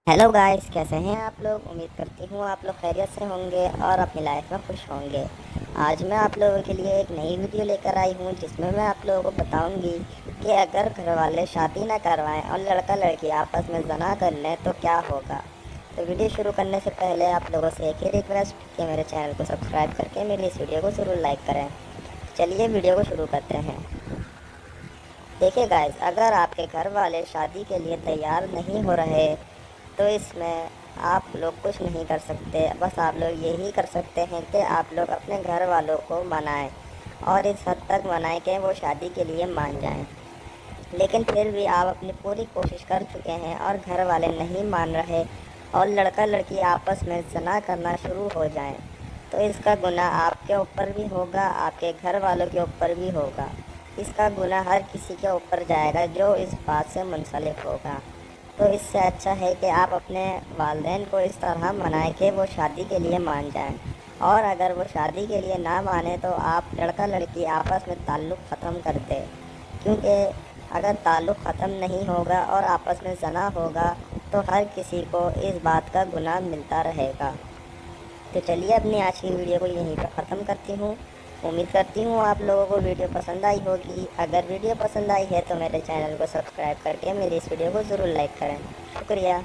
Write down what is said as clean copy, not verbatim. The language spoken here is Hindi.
हेलो गाइस, कैसे हैं आप लोग। उम्मीद करती हूँ आप लोग खैरियत से होंगे और अपनी लाइफ में खुश होंगे। आज मैं आप लोगों के लिए एक नई वीडियो लेकर आई हूँ जिसमें मैं आप लोगों को बताऊंगी कि अगर घर वाले शादी ना करवाएं और लड़का लड़की आपस में जना कर लें तो क्या होगा। तो वीडियो शुरू करने से पहले आप लोगों से एक ही रिक्वेस्ट कि मेरे चैनल को सब्सक्राइब करके मेरी इस वीडियो को ज़रूर लाइक करें। चलिए वीडियो को शुरू करते हैं। देखिए गाइस, अगर आपके घर वाले शादी के लिए तैयार नहीं हो रहे तो इसमें आप लोग कुछ नहीं कर सकते। बस आप लोग यही कर सकते हैं कि आप लोग अपने घर वालों को मनाएं और इस हद तक मनाएं कि वो शादी के लिए मान जाएं। लेकिन फिर भी आप अपनी पूरी कोशिश कर चुके हैं और घर वाले नहीं मान रहे और लड़का लड़की आपस में ज़ना करना शुरू हो जाएं, तो इसका गुनाह आपके ऊपर भी होगा, आपके घर वालों के ऊपर भी होगा। इसका गुनाह हर किसी के ऊपर जाएगा जो इस बात से मुंसलिक होगा। तो इससे अच्छा है कि आप अपने वालिदैन को इस तरह मनाएं कि वो शादी के लिए मान जाएं। और अगर वो शादी के लिए ना माने तो आप लड़का लड़की आपस में ताल्लुक़ ख़त्म कर दें, क्योंकि अगर ताल्लुक़ ख़त्म नहीं होगा और आपस में ज़ना होगा तो हर किसी को इस बात का गुनाह मिलता रहेगा। तो चलिए अपनी आज की वीडियो को यहीं पर ख़त्म करती हूँ। उम्मीद करती हूँ आप लोगों को वीडियो पसंद आई होगी। अगर वीडियो पसंद आई है तो मेरे चैनल को सब्सक्राइब करके मेरी इस वीडियो को ज़रूर लाइक करें। शुक्रिया।